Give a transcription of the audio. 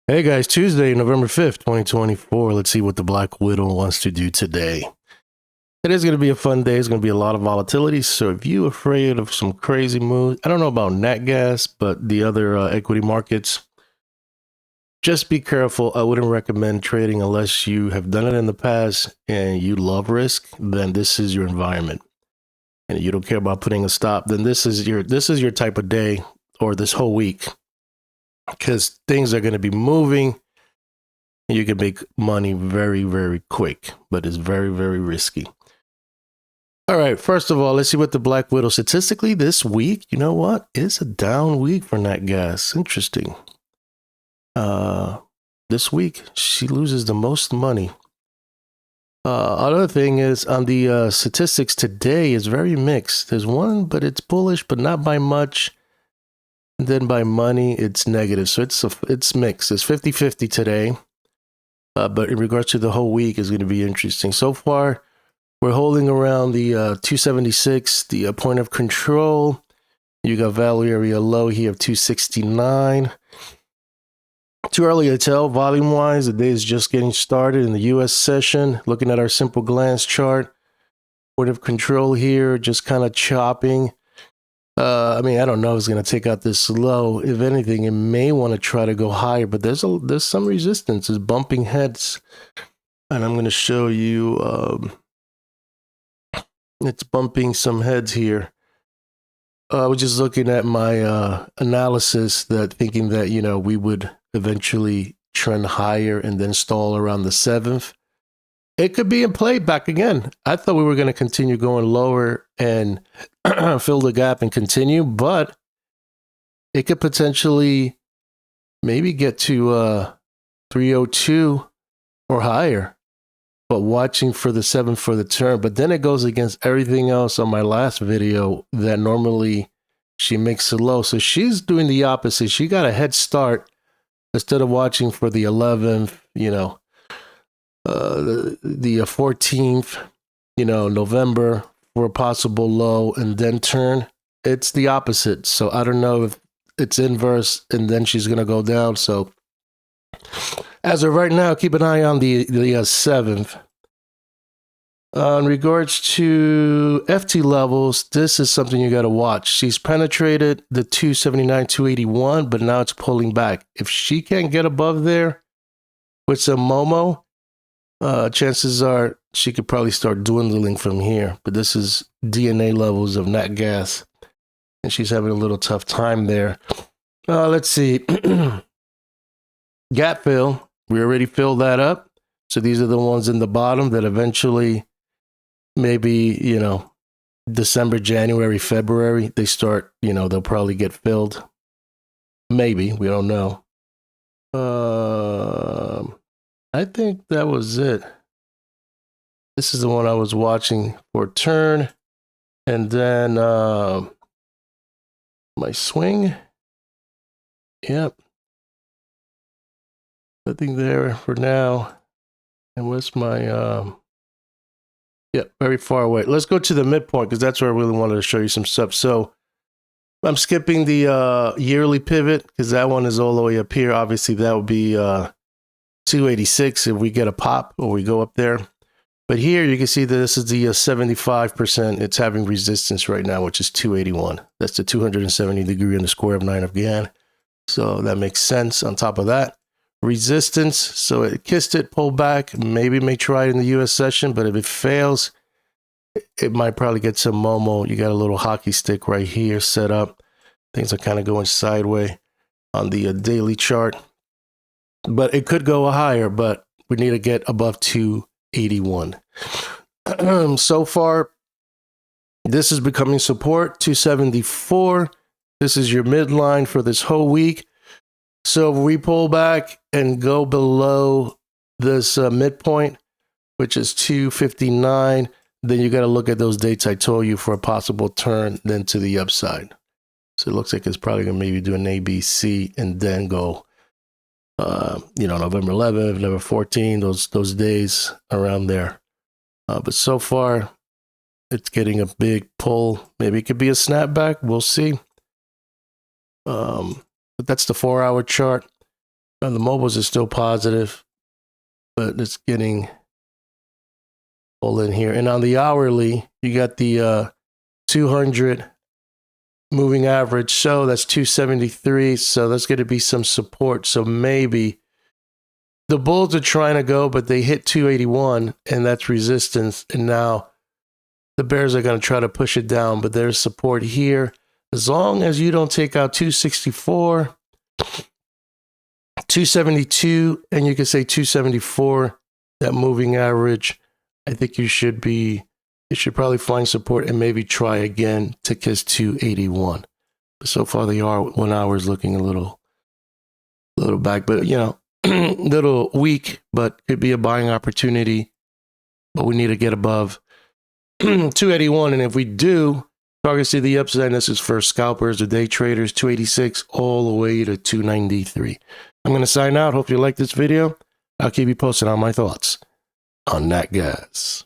Hey guys, Tuesday, November 5th, 2024. Let's see what the Black Widow wants to do today. It is going to be a fun day. It's going to be a lot of volatility. So if you're afraid of some crazy moves, I don't know about nat gas, but the other equity markets, just be careful. I wouldn't recommend trading unless you have done it in the past and you love risk. Then this is your environment, and you don't care about putting a stop. Then this is your type of day or this whole week, because things are going to be moving. You can make money very, very quick, but it's very, very risky. All right, first of all, let's see what the Black Widow statistically this week. You know what? It's a down week for nat gas. Interesting. This week she loses the most money. Other thing is on the statistics today is very mixed. There's one, but it's bullish, but not by much. And then by money, it's negative. So it's mixed. It's 50-50 today. But in regards to the whole week, is going to be interesting. So far, we're holding around the 276, the point of control. You got value area low here of 269. Too early to tell volume-wise. The day is just getting started in the U.S. session. Looking at our simple glance chart, point of control here, just kind of chopping. I don't know if it's going to take out this low. If anything, it may want to try to go higher, but there's some resistance. It's bumping heads, and I'm going to show you. It's bumping some heads here. I was just looking at my analysis, that thinking that we would eventually trend higher and then stall around the 7th. It could be in play back again. I thought we were going to continue going lower and fill the gap and continue, but it could potentially maybe get to 302 or higher, but watching for the 7th for the turn. But then it goes against everything else on my last video that normally she makes it low. So she's doing the opposite. She got a head start. Instead of watching for the 11th, the 14th, November for a possible low and then turn, it's the opposite. So I don't know if it's inverse and then she's going to go down. So as of right now, keep an eye on the 7th. In regards to FT levels, this is something you got to watch. She's penetrated the 279, 281, but now it's pulling back. If she can't get above there with some Momo, chances are she could probably start dwindling from here. But this is DNA levels of nat gas, and she's having a little tough time there. Let's see. Gap fill. We already filled that up. So these are the ones in the bottom that eventually, maybe, December, January, February, they start, they'll probably get filled. Maybe. We don't know. I think that was it. This is the one I was watching for turn. And then my swing. Yep. Nothing there for now. And what's my... very far away. Let's go to the midpoint, because that's where I really wanted to show you some stuff. So I'm skipping the yearly pivot, because that one is all the way up here. Obviously, that would be 286 if we get a pop or we go up there. But here you can see that this is the 75%. It's having resistance right now, which is 281. That's the 270 degree in the square of 9 of Gann. So that makes sense. On top of that, resistance. So it kissed it, pulled back. Maybe may try it in the US session, but if it fails, it might probably get some Momo. You got a little hockey stick right here set up. Things are kind of going sideways on the daily chart. But it could go higher, but we need to get above 281. So far, this is becoming support, 274. This is your midline for this whole week. So if we pull back and go below this midpoint, which is 259, then you got to look at those dates I told you for a possible turn then to the upside. So it looks like it's probably going to maybe do an ABC and then go, November 11th, November 14th, those days around there. But so far, it's getting a big pull. Maybe it could be a snapback. We'll see. But that's the 4-hour chart. The mobiles is still positive, but it's getting all in here. And on the hourly, you got the 200 moving average. So that's 273. So that's going to be some support. So maybe the bulls are trying to go, but they hit 281 and that's resistance. And now the bears are going to try to push it down, but there's support here. As long as you don't take out 264, 272, and you can say 274, that moving average, I think you should probably find support and maybe try again to kiss 281. But so far the 1 hour is looking a little back, but you know, little weak, but could be a buying opportunity. But we need to get above 281, and if we do, targets to the upside, and this is for scalpers or day traders, 286 all the way to 293. I'm going to sign out. Hope you like this video. I'll keep you posted on my thoughts on that gas.